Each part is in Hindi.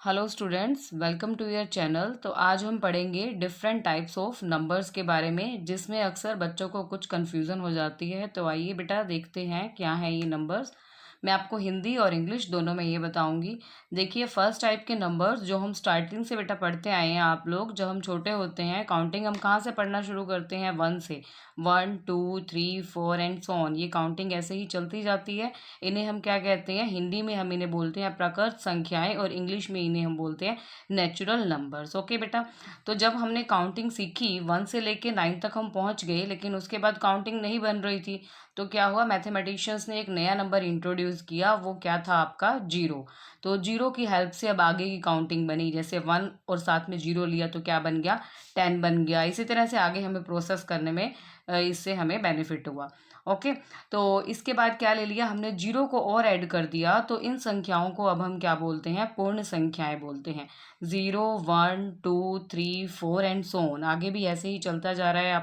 Hello students, welcome to your channel. तो आज हम पढ़ेंगे डिफरेंट टाइप्स ऑफ नंबर्स के बारे में, जिसमें अक्सर बच्चों को कुछ कन्फ्यूज़न हो जाती है। तो आइए बेटा देखते हैं क्या है ये नंबर्स। मैं आपको हिंदी और इंग्लिश दोनों में ये बताऊंगी। देखिए, फर्स्ट टाइप के नंबर्स जो हम स्टार्टिंग से बेटा पढ़ते आए हैं, आप लोग जब हम छोटे होते हैं, काउंटिंग हम कहाँ से पढ़ना शुरू करते हैं? 1 से। 1 2 3 4 एंड सो ऑन। ये काउंटिंग ऐसे ही चलती जाती है। इन्हें हम क्या कहते हैं? हिंदी में हम इन्हें बोलते हैं प्रकृत संख्याएं, और इंग्लिश में इन्हें हम बोलते हैं नेचुरल नंबर्स। ओके बेटा। तो जब हमने काउंटिंग सीखी 1 से लेके 9 तक हम पहुंच गए, लेकिन उसके बाद काउंटिंग नहीं बन रही थी। तो क्या हुआ? मैथमेटिशियंस ने एक नया नंबर इंट्रोड्यूस किया। वो क्या था? आपका जीरो। तो जीरो की हेल्प से अब आगे की काउंटिंग बनी। जैसे 1 और साथ में जीरो लिया तो क्या बन गया? 10 बन गया। इसी तरह से आगे हमें प्रोसेस करने में इससे हमें बेनिफिट हुआ। ओके। तो इसके बाद क्या ले लिया हमने? जीरो को और ऐड कर दिया। तो इन संख्याओं को अब हम क्या बोलते हैं? पूर्ण संख्याएं बोलते हैं। 0 1 2 3 4 एंड सो ऑन। आगे भी ऐसे ही चलता जा रहा है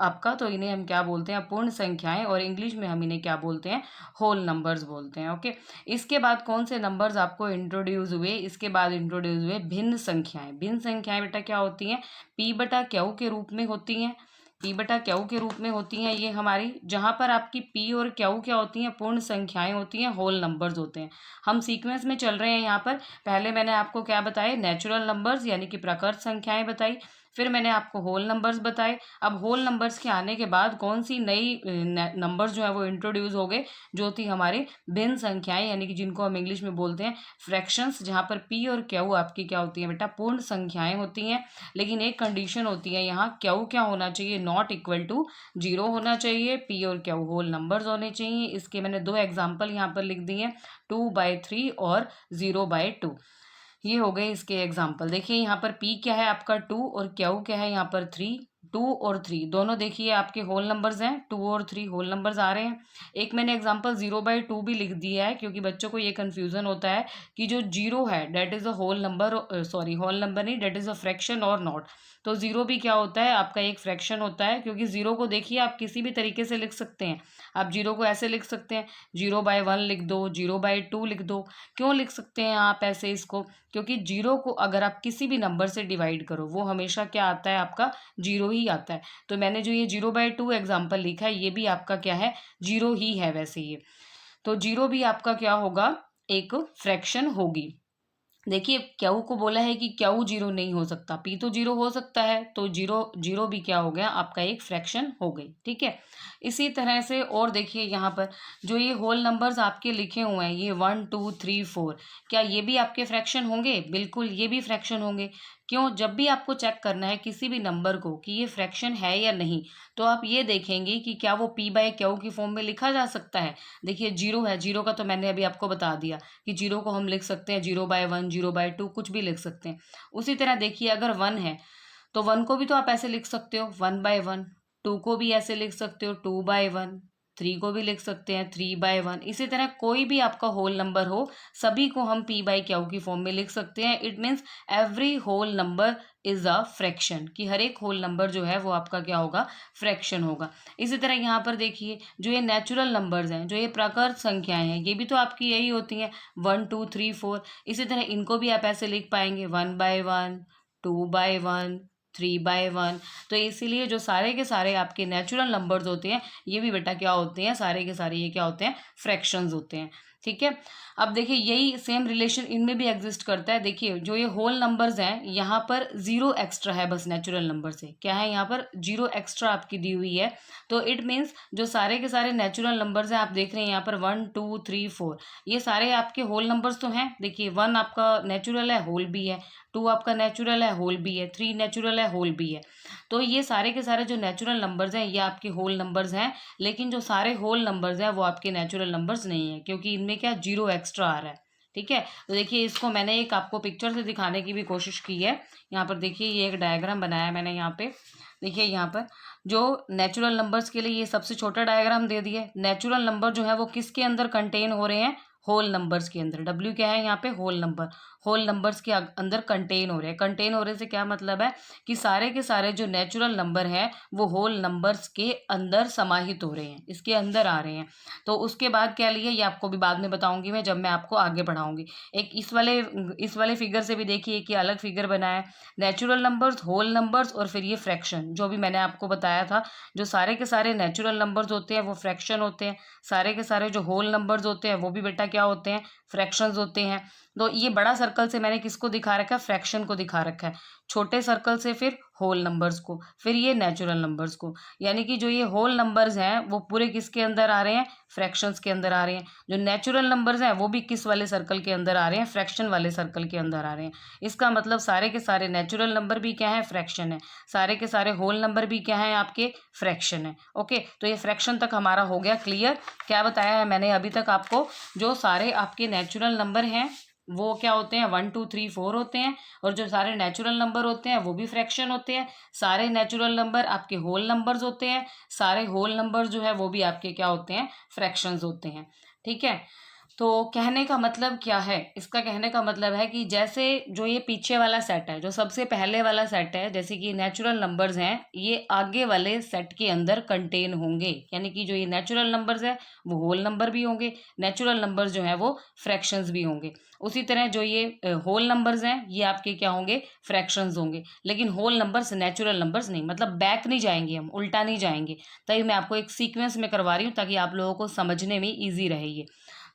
आपका। तो इन्हें हम क्या बोलते हैं? पूर्ण संख्याएं, और इंग्लिश में हम इन्हें क्या बोलते हैं? होल नंबर्स बोलते हैं। ओके। इसके बाद कौन से नंबर्स आपको इंट्रोड्यूस हुए? इसके बाद इंट्रोड्यूस हुए भिन्न संख्याएं। भिन्न संख्याएं बेटा क्या होती हैं? पी बटा क्यू के रूप में होती हैं। पी बटा क्यू के रूप में होती हैं ये हमारी। जहां पर आपकी पी और क्यू क्या होती हैं? पूर्ण संख्याएं होती हैं, होल नंबर्स होते हैं। हम सीक्वेंस में चल रहे हैं यहाँ पर। पहले मैंने आपको क्या बताया? नेचुरल नंबर्स यानी कि प्रकृत संख्याएं बताई। फिर मैंने आपको होल नंबर्स बताए। अब होल नंबर्स के आने के बाद कौन सी नई नंबर्स जो है वो इंट्रोड्यूस हो गए? जो थी हमारी भिन्न संख्याएं, यानी कि जिनको हम इंग्लिश में बोलते हैं फ्रैक्शंस। जहां पर पी और क्यू आपकी क्या होती है बेटा? पूर्ण संख्याएं होती हैं। लेकिन एक कंडीशन होती है यहाँ, क्यू क्या होना चाहिए? नॉट इक्वल टू जीरो होना चाहिए। पी और क्यू होल नंबर्स होने चाहिए। इसके मैंने दो एग्जाम्पल यहाँ पर लिख दिए, 2/3 और 0/2। ये हो गए इसके एग्जाम्पल। देखिए यहाँ पर पी क्या है आपका? 2, और क्यू क्या है यहाँ पर? 3। 2 और 3 दोनों देखिए आपके होल नंबर्स हैं। 2 और 3 होल नंबर्स आ रहे हैं। एक मैंने एग्जांपल 0/2 भी लिख दिया है, क्योंकि बच्चों को ये कंफ्यूजन होता है कि जो जीरो है that is a whole number, sorry whole number नहीं, that is a fraction or not. तो जीरो भी क्या होता है? आपका एक फ्रैक्शन होता है। क्योंकि जीरो को देखिए आप किसी भी तरीके से लिख सकते हैं। आप जीरो को ऐसे लिख सकते हैं, 0/1 लिख दो, 0/2 लिख दो। क्यों लिख सकते हैं आप ऐसे इसको? क्योंकि जीरो को अगर आप किसी भी नंबर से डिवाइड करो, वो हमेशा क्या आता है? आपका जीरो ही आता है। तो मैंने जो ये 0/2 एग्जाम्पल लिखा है, ये भी आपका क्या है? जीरो ही है वैसे ये। तो जीरो भी आपका क्या होगा? एक फ्रैक्शन होगी। देखिए, क्यू को बोला है कि क्यू जीरो नहीं हो सकता, पी तो जीरो हो सकता है। तो जीरो जीरो भी क्या हो गया? आपका एक फ्रैक्शन हो गई। ठीक है। इसी तरह से और देखिए यहाँ पर जो ये होल नंबर्स आपके लिखे हुए हैं, ये 1 2 3 4, क्या ये भी आपके फ्रैक्शन होंगे? बिल्कुल, ये भी फ्रैक्शन होंगे। क्यों? जब भी आपको चेक करना है किसी भी नंबर को कि ये फ्रैक्शन है या नहीं, तो आप ये देखेंगे कि क्या वो पी बाय क्यू की फॉर्म में लिखा जा सकता है। देखिए, जीरो है, जीरो का तो मैंने अभी आपको बता दिया कि जीरो को हम लिख सकते हैं 0/1, 0/2, कुछ भी लिख सकते हैं। उसी तरह देखिए, अगर 1 है तो 1 को भी तो आप ऐसे लिख सकते हो, 1/1। 2 को भी ऐसे लिख सकते हो, 2/1। 3 को भी लिख सकते हैं, 3/1। इसी तरह कोई भी आपका होल नंबर हो, सभी को हम पी बाई क्यू की फॉर्म में लिख सकते हैं। It means every whole number is a fraction, कि हर एक होल नंबर जो है वो आपका क्या होगा? फ्रैक्शन होगा। इसी तरह यहाँ पर देखिए, जो ये नेचुरल नंबर्स हैं, जो ये प्राकृत संख्याएं हैं, ये भी तो आपकी यही होती हैं, 1 2 3 4। इसी तरह इनको भी आप ऐसे लिख पाएंगे, 1/1, 2/1, 3/1। तो इसीलिए जो सारे के सारे आपके नेचुरल नंबर्स होते हैं, ये भी बेटा क्या होते हैं? सारे के सारे ये क्या होते हैं? फ्रैक्शंस होते हैं। ठीक है। अब देखिए, यही सेम रिलेशन इनमें भी एग्जिस्ट करता है। देखिए, जो ये होल नंबर्स हैं, यहाँ पर जीरो एक्स्ट्रा है बस नेचुरल नंबर से। क्या है? यहाँ पर जीरो एक्स्ट्रा आपकी दी हुई है। तो इट मीन्स जो सारे के सारे नेचुरल नंबर्स हैं, आप देख रहे हैं यहाँ पर 1 2 3 4, ये सारे आपके होल नंबर्स तो हैं। देखिए, 1 आपका नेचुरल है, होल भी है। 2 आपका नेचुरल है, होल भी है। 3 नेचुरल है, होल भी है। तो ये सारे के सारे जो नेचुरल नंबर्स हैं, ये आपके होल नंबर्स हैं। लेकिन जो सारे होल नंबर्स हैं वो आपके नेचुरल नंबर्स नहीं है, क्योंकि इनमें क्या? जीरो एक्स्ट्रा आ रहा है। ठीक है। तो देखिए, इसको मैंने एक आपको पिक्चर से दिखाने की भी कोशिश की है। यहाँ पर देखिए, ये एक डायग्राम बनाया है मैंने यहाँ पे। देखिए, यहाँ पर जो नेचुरल नंबर्स के लिए ये सबसे छोटा डायग्राम दे दिया है। नेचुरल नंबर जो है वो किसके अंदर कंटेन हो रहे हैं? होल नंबर्स के अंदर। डब्ल्यू क्या है यहाँ पे, होल नंबर, होल नंबर्स के अंदर कंटेन हो रहे हैं। कंटेन हो रहे से क्या मतलब है कि सारे के सारे जो नेचुरल नंबर हैं वो होल नंबर्स के अंदर समाहित हो रहे हैं, इसके अंदर आ रहे हैं। तो उसके बाद क्या लिया ये आपको भी बाद में बताऊंगी मैं, जब मैं आपको आगे पढ़ाऊंगी। एक इस वाले फिगर से भी देखिए कि अलग फिगर बना है, नेचुरल नंबर्स, होल नंबर्स और फिर ये फ्रैक्शन, जो भी मैंने आपको बताया था। जो सारे के सारे नेचुरल नंबर्स होते हैं वो फ्रैक्शन होते हैं, सारे के सारे जो होल नंबर्स होते हैं वो भी बेटा क्या होते हैं, फ्रैक्शंस होते हैं। तो ये बड़ा सर्कल से मैंने किसको दिखा रखा है, फ्रैक्शन को दिखा रखा है। छोटे सर्कल से फिर होल नंबर्स को, फिर ये नेचुरल नंबर्स को। यानी कि जो ये होल नंबर्स हैं वो पूरे किसके अंदर आ रहे हैं, फ्रैक्शंस के अंदर आ रहे हैं। जो नेचुरल नंबर्स हैं वो भी किस वाले सर्कल के अंदर आ रहे हैं, फ्रैक्शन वाले सर्कल के अंदर आ रहे हैं। इसका मतलब सारे के सारे नेचुरल नंबर भी क्या है, फ्रैक्शन है। सारे के सारे होल नंबर भी क्या है, आपके फ्रैक्शन है। ओके, तो ये फ्रैक्शन तक हमारा हो गया क्लियर। क्या बताया है मैंने अभी तक आपको, जो सारे आपके नेचुरल नंबर हैं वो क्या होते हैं, 1 2 3 4 होते हैं, और जो सारे नेचुरल नंबर होते हैं वो भी फ्रैक्शन होते हैं। सारे नेचुरल नंबर आपके होल नंबर्स होते हैं, सारे होल नंबर जो है वो भी आपके क्या होते हैं, फ्रैक्शंस होते हैं। ठीक है, तो कहने का मतलब क्या है, इसका कहने का मतलब है कि जैसे जो ये पीछे वाला सेट है, जो सबसे पहले वाला सेट है, जैसे कि नेचुरल नंबर्स हैं, ये आगे वाले सेट के अंदर कंटेन होंगे। यानी कि जो ये नेचुरल नंबर्स है वो होल नंबर भी होंगे, नेचुरल नंबर्स जो है वो फ्रैक्शंस भी होंगे। उसी तरह जो ये होल नंबर्स हैं ये आपके क्या होंगे, फ्रैक्शंस होंगे। लेकिन होल नंबर्स नेचुरल नंबर्स नहीं, मतलब बैक नहीं जाएंगे, हम उल्टा नहीं जाएंगे। तभी मैं आपको एक सीक्वेंस में करवा रही हूँ ताकि आप लोगों को समझने में ईजी रहे ये।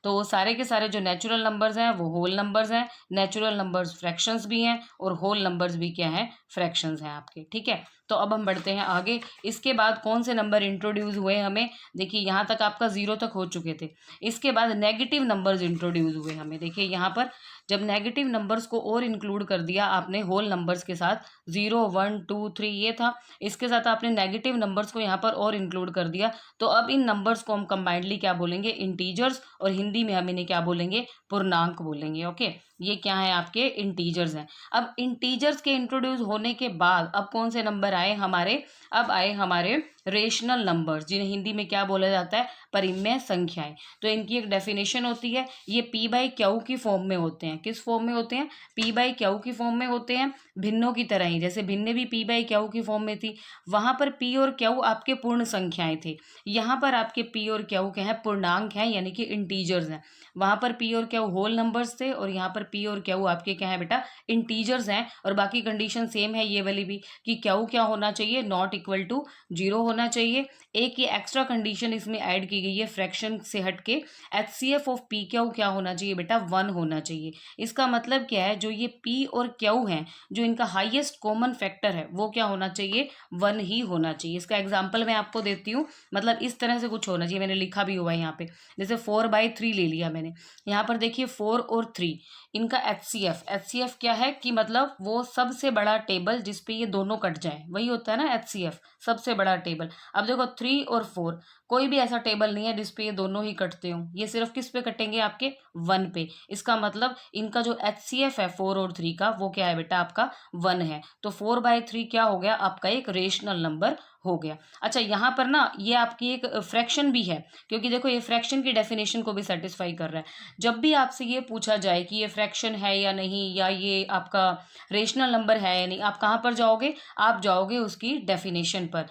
तो सारे के सारे जो नेचुरल नंबर्स हैं वो होल नंबर्स हैं, नेचुरल नंबर्स फ्रैक्शंस भी हैं, और होल नंबर्स भी क्या हैं, फ्रैक्शंस हैं आपके। ठीक है, तो अब हम बढ़ते हैं आगे। इसके बाद कौन से नंबर इंट्रोड्यूस हुए हमें, देखिए यहाँ तक आपका 0 तक हो चुके थे। इसके बाद नेगेटिव नंबर्स इंट्रोड्यूस हुए हमें। देखिए यहाँ पर जब नेगेटिव नंबर्स को और इंक्लूड कर दिया आपने होल नंबर्स के साथ, 0 1 2 3 ये था, इसके साथ आपने नेगेटिव नंबर्स को यहाँ पर और इंक्लूड कर दिया। तो अब इन नंबर्स को हम कंबाइंडली क्या बोलेंगे, इंटीजर्स, और हिंदी में हम इन्हें क्या बोलेंगे, पूर्णांक बोलेंगे। ओके, ये क्या है, आपके इंटीजर्स हैं। अब इंटीजर्स के इंट्रोड्यूस होने के बाद अब कौन से नंबर आए हमारे, अब आए हमारे रेशनल नंबर्स, जिन्हें हिंदी में क्या बोला जाता है, परिमेय संख्याएं। तो इनकी एक डेफिनेशन होती है, ये पी बाई क्यू की फॉर्म में होते हैं। किस फॉर्म में होते हैं, पी बाई क्यू की फॉर्म में होते हैं। भिन्नों की तरह ही, जैसे भिन्न भी पी बाई क्यू की फॉर्म में थी, वहां पर पी और क्यू आपके पूर्ण संख्याएं थे। यहाँ पर आपके पी और क्यू क्या है, पूर्णांक हैं, यानी कि इंटीजर्स हैं। वहां पर पी और क्यू होल नंबर्स थे, और यहाँ पर पी और क्यू आपके क्या है बेटा, इंटीजर्स हैं। और बाकी कंडीशन सेम है ये वाली भी, कि क्यू क्या होना चाहिए, नॉट इक्वल टू 0 होना चाहिए। एक ये एक्स्ट्रा कंडीशन इसमें ऐड की गई है फ्रैक्शन से हटके, HCF ऑफ पी क्यू क्या होना चाहिए बेटा, 1 होना चाहिए। इसका मतलब क्या है, जो ये पी और क्यू हैं, जो इनका हाईएस्ट कॉमन फैक्टर है वो क्या होना चाहिए, 1 ही होना चाहिए। इसका एग्जाम्पल मैं आपको देती हूँ, मतलब इस तरह से कुछ होना चाहिए, मैंने लिखा भी हुआ है यहाँ पे। जैसे 4/3 ले लिया मैंने, यहाँ पर देखिए 4 और 3, इनका HCF क्या है कि मतलब वो सबसे बड़ा टेबल जिसपे ये दोनों कट जाए, वही होता है ना HCF, सबसे बड़ा टेबल। अब देखो 3 और 4, कोई भी ऐसा टेबल नहीं है जिसपे ये दोनों ही कटते हो, ये सिर्फ किस पे कटेंगे, आपके 1 पे। इसका मतलब इनका जो HCF है 4 और 3 का, वो क्या है बेटा, आपका 1 है। तो 4/3 क्या हो गया, आपका एक रेशनल नंबर हो गया। अच्छा, यहाँ पर ना ये आपकी एक फ्रैक्शन भी है, क्योंकि देखो ये फ्रैक्शन की डेफिनेशन को भी सेटिस्फाई कर रहा है। जब भी आपसे ये पूछा जाए कि ये फ्रैक्शन है या नहीं, या ये आपका रेशनल नंबर है या नहीं, आप कहाँ पर जाओगे, आप जाओगे उसकी डेफिनेशन पर,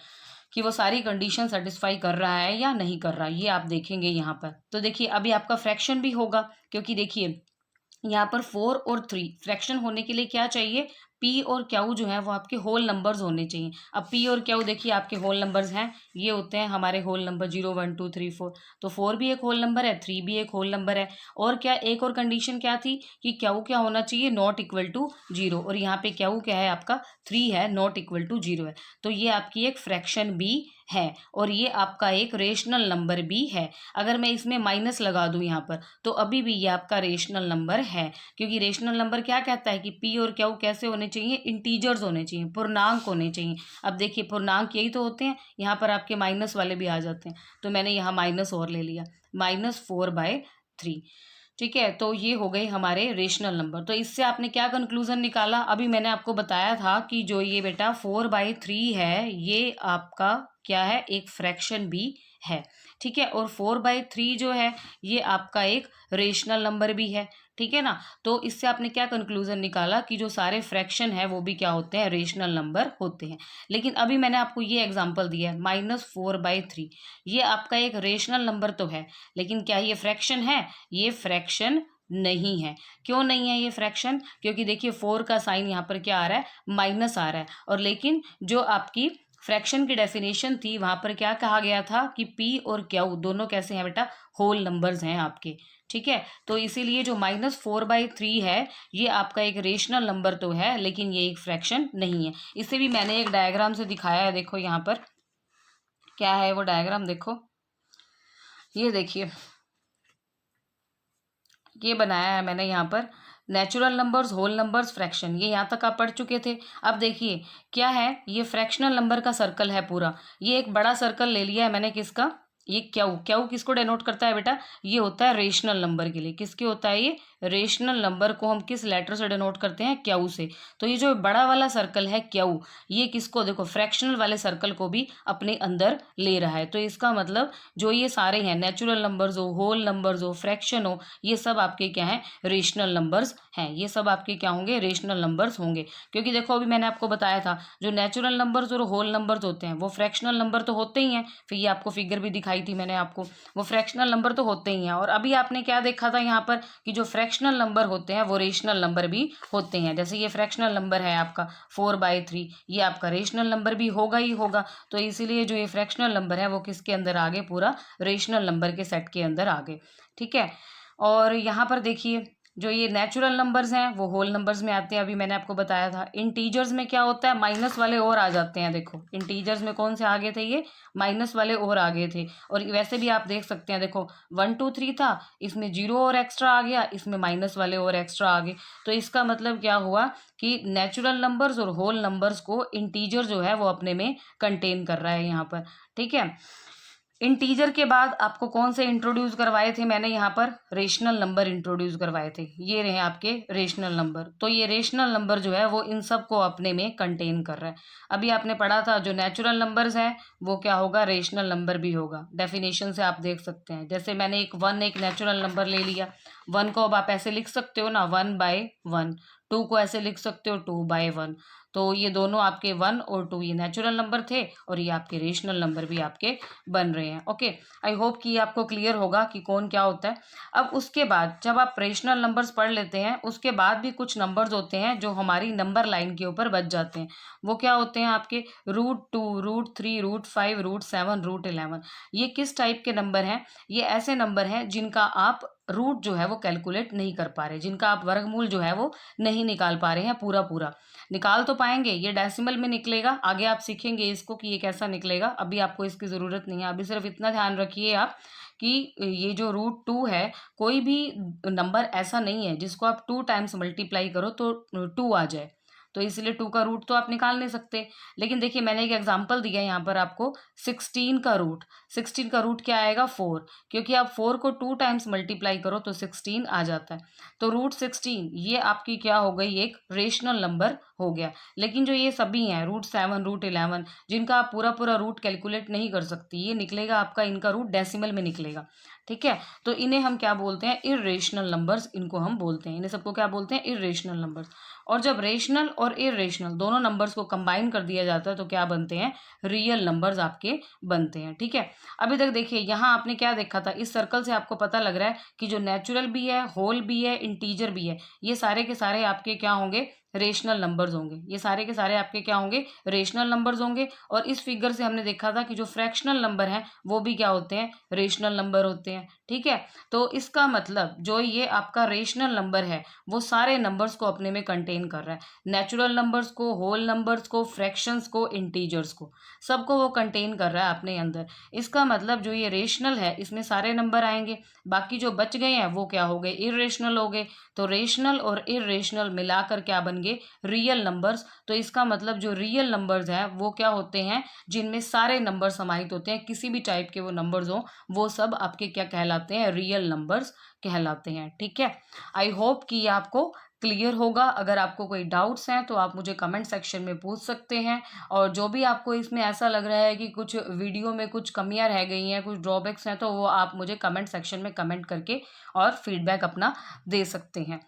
कि वो सारी कंडीशन सेटिस्फाई कर रहा है या नहीं कर रहा, ये आप देखेंगे यहाँ पर। तो देखिए अभी आपका फ्रैक्शन भी होगा, क्योंकि देखिए यहाँ पर 4 और 3 फ्रैक्शन होने के लिए क्या चाहिए, पी और क्यू जो है वो आपके होल नंबर्स होने चाहिए। अब पी और क्यू देखिए आपके होल नंबर्स हैं, ये होते हैं हमारे होल नंबर 0 1 2 3 4। तो 4 भी एक होल नंबर है, 3 भी एक होल नंबर है। और क्या, एक और कंडीशन क्या थी कि क्यू क्या होना चाहिए, नॉट इक्वल टू 0, और यहाँ पे क्यू क्या है आपका 3 है, नॉट इक्वल टू 0 है। तो ये आपकी एक फ्रैक्शन भी है, और ये आपका एक रेशनल नंबर भी है। अगर मैं इसमें माइनस लगा दूं यहाँ पर, तो अभी भी ये आपका रेशनल नंबर है, क्योंकि रेशनल नंबर क्या कहता है कि पी और क्यू कैसे होने चाहिए, इंटीजर्स होने चाहिए, पूर्णांक होने चाहिए। अब देखिए पूर्णांक यही तो होते हैं, यहाँ पर आपके माइनस वाले भी आ जाते हैं, तो मैंने यहाँ माइनस और ले लिया, -4/3। ठीक है, तो ये हो गए हमारे रेशनल नंबर। तो इससे आपने क्या कंक्लूजन निकाला, अभी मैंने आपको बताया था कि जो ये बेटा 4/3 है, ये आपका क्या है, एक फ्रैक्शन भी है। ठीक है, और 4/3 जो है ये आपका एक रेशनल नंबर भी है। ठीक है ना, तो इससे आपने क्या कंक्लूजन निकाला कि जो सारे फ्रैक्शन है वो भी क्या होते हैं, रेशनल नंबर होते हैं। लेकिन अभी मैंने आपको ये एग्जांपल दिया है -4/3, ये आपका एक रेशनल नंबर तो है, लेकिन क्या ये फ्रैक्शन है, ये फ्रैक्शन नहीं है। क्यों नहीं है ये फ्रैक्शन, क्योंकि देखिए 4 का साइन यहाँ पर क्या आ रहा है, माइनस आ रहा है। और लेकिन जो आपकी फ्रैक्शन की डेफिनेशन थी वहां पर क्या कहा गया था कि पी और क्यू दोनों कैसे हैं बेटा, होल नंबर्स हैं आपके। ठीक है, तो इसीलिए जो -4/3 है ये आपका एक रेशनल नंबर तो है, लेकिन ये एक फ्रैक्शन नहीं है। इसे भी मैंने एक डायग्राम से दिखाया है, देखो यहाँ पर क्या है वो डायग्राम, देखो ये देखिए, ये बनाया है मैंने यहाँ पर, natural numbers, whole numbers, fraction, ये यहाँ तक आप पढ़ चुके थे। अब देखिए क्या है, ये फ्रैक्शनल नंबर का सर्कल है पूरा, ये एक बड़ा सर्कल ले लिया है मैंने, किसका, ये क्यू, क्यू किसको डेनोट करता है बेटा, ये होता है रेशनल नंबर के लिए। किसके होता है ये, रेशनल नंबर को हम किस लेटर से डेनोट करते हैं, क्यू से। तो ये जो बड़ा वाला सर्कल है क्यू, ये किसको, देखो फ्रैक्शनल वाले सर्कल को भी अपने अंदर ले रहा है। तो इसका मतलब जो ये सारे हैं, नेचुरल नंबर्स हो, होल नंबर्स हो, फ्रैक्शन हो, ये सब आपके क्या हैं, रेशनल नंबर्स हैं। ये सब आपके क्या होंगे, रेशनल नंबर्स होंगे। क्योंकि देखो अभी मैंने आपको बताया था जो नेचुरल नंबर्स और होल नंबर्स होते हैं वो फ्रैक्शनल नंबर तो होते ही हैं। फिर ये आपको फिगर भी दिखाई थी मैंने आपको, वो फ्रैक्शनल नंबर तो होते ही हैं। और अभी आपने क्या देखा था यहाँ पर कि जो फ्रैक्शनल नंबर होते हैं वो रेशनल नंबर भी होते हैं। जैसे ये फ्रैक्शनल नंबर है आपका 4/3, ये आपका रेशनल नंबर भी होगा ही होगा। तो इसीलिए जो ये फ्रैक्शनल नंबर है वो किसके अंदर आ गए, पूरा रेशनल नंबर के सेट के अंदर आ गए। ठीक है, और यहाँ पर देखिए जो ये नेचुरल नंबर्स हैं वो होल नंबर्स में आते हैं, अभी मैंने आपको बताया था। इंटीजर्स में क्या होता है, माइनस वाले और आ जाते हैं। देखो इंटीजर्स में कौन से आगे थे, ये माइनस वाले और आगे थे। और वैसे भी आप देख सकते हैं, देखो 1 2 3 था, इसमें 0 और एक्स्ट्रा आ गया, इसमें माइनस वाले और एक्स्ट्रा आ गए। तो इसका मतलब क्या हुआ कि नेचुरल नंबर्स और होल नंबर्स को इंटीजर जो है वो अपने में कंटेन कर रहा है यहाँ पर। ठीक है, इंटीजर के बाद आपको कौन से इंट्रोड्यूस करवाए थे मैंने, यहाँ पर रेशनल नंबर इंट्रोड्यूस करवाए थे। ये रहे आपके रेशनल नंबर। तो ये रेशनल नंबर जो है वो इन सब को अपने में कंटेन कर रहा है। अभी आपने पढ़ा था जो नेचुरल नंबर्स हैं वो क्या होगा, रेशनल नंबर भी होगा। डेफिनेशन से आप देख सकते हैं, जैसे मैंने एक नेचुरल नंबर ले लिया, 1 को अब आप ऐसे लिख सकते हो ना 1/1, 2 को ऐसे लिख सकते हो 2/1। तो ये दोनों आपके 1 और 2 ये नेचुरल नंबर थे, और ये आपके रेशनल नंबर भी आपके बन रहे हैं। ओके, आई होप कि आपको क्लियर होगा कि कौन क्या होता है। अब उसके बाद जब आप रेशनल नंबर्स पढ़ लेते हैं, उसके बाद भी कुछ नंबर्स होते हैं जो हमारी नंबर लाइन के ऊपर बच जाते हैं। वो क्या होते हैं आपके, √2, √3, √5, √7, √11। ये किस टाइप के नंबर हैं, ये ऐसे नंबर हैं जिनका आप रूट जो है वो कैलकुलेट नहीं कर पा रहे, जिनका आप वर्गमूल जो है वो नहीं निकाल पा रहे हैं पूरा पूरा। निकाल तो पाएंगे, ये डेसिमल में निकलेगा, आगे आप सीखेंगे इसको कि ये कैसा निकलेगा, अभी आपको इसकी ज़रूरत नहीं है। अभी सिर्फ इतना ध्यान रखिए आप कि ये जो √2 है, कोई भी नंबर ऐसा नहीं है जिसको आप 2 टाइम्स मल्टीप्लाई करो तो 2 आ जाए। तो इसलिए 2 का रूट तो आप निकाल नहीं सकते। लेकिन देखिए मैंने एक एग्जांपल दिया है यहाँ पर आपको, 16 का रूट, 16 का रूट क्या आएगा, 4, क्योंकि आप 4 को 2 टाइम्स मल्टीप्लाई करो तो 16 आ जाता है। तो √16 ये आपकी क्या हो गई, एक रेशनल नंबर हो गया। लेकिन जो ये सभी हैं √7, √11, जिनका आप पूरा पूरा रूट कैलकुलेट नहीं कर सकती, ये निकलेगा आपका, इनका रूट डेसिमल में निकलेगा। ठीक है, तो इन्हें हम क्या बोलते हैं, इर्रेशनल नंबर्स इनको हम बोलते हैं। इन्हें सबको क्या बोलते हैं, इर्रेशनल नंबर्स। और जब रेशनल और इर्रेशनल दोनों नंबर्स को कंबाइन कर दिया जाता है तो क्या बनते हैं, रियल नंबर्स आपके बनते हैं। ठीक है, अभी तक देखिए यहाँ आपने क्या देखा था, इस सर्कल से आपको पता लग रहा है कि जो नेचुरल भी है, होल भी है, इंटीजर भी है, ये सारे के सारे आपके क्या होंगे, रेशनल नंबर्स होंगे। ये सारे के सारे आपके क्या होंगे, रेशनल नंबर्स होंगे। और इस फिगर से हमने देखा था कि जो फ्रैक्शनल नंबर हैं वो भी क्या होते हैं, रेशनल नंबर होते हैं। ठीक है, तो इसका मतलब जो ये आपका रेशनल नंबर है वो सारे नंबर्स को अपने में कंटेन कर रहा है, नेचुरल नंबर्स को, होल नंबर्स को, फ्रैक्शंस को, इंटीजर्स को, सबको वो कंटेन कर रहा है अपने अंदर। इसका मतलब जो ये रेशनल है इसमें सारे नंबर आएंगे, बाकी जो बच गए हैं वो क्या हो गए, इर्रेशनल हो गए। तो रेशनल और इर्रेशनल मिलाकर क्या बन गए, रियल नंबर्स। तो इसका मतलब जो रियल नंबर्स हैं वो क्या होते हैं, जिनमें सारे नंबर समाहित होते हैं, किसी भी टाइप के वो नंबर्स हो, वो सब आपके क्या कहलाते हैं, रियल नंबर्स कहलाते हैं। ठीक है, आई होप कि ये आपको क्लियर होगा। अगर आपको कोई डाउट्स हैं तो आप मुझे कमेंट सेक्शन में पूछ सकते हैं, और जो भी आपको इसमें ऐसा लग रहा है कि कुछ वीडियो में कुछ कमियां रह गई हैं, कुछ ड्रॉबैक्स हैं, तो वो आप मुझे कमेंट सेक्शन में कमेंट करके और फीडबैक अपना दे सकते हैं।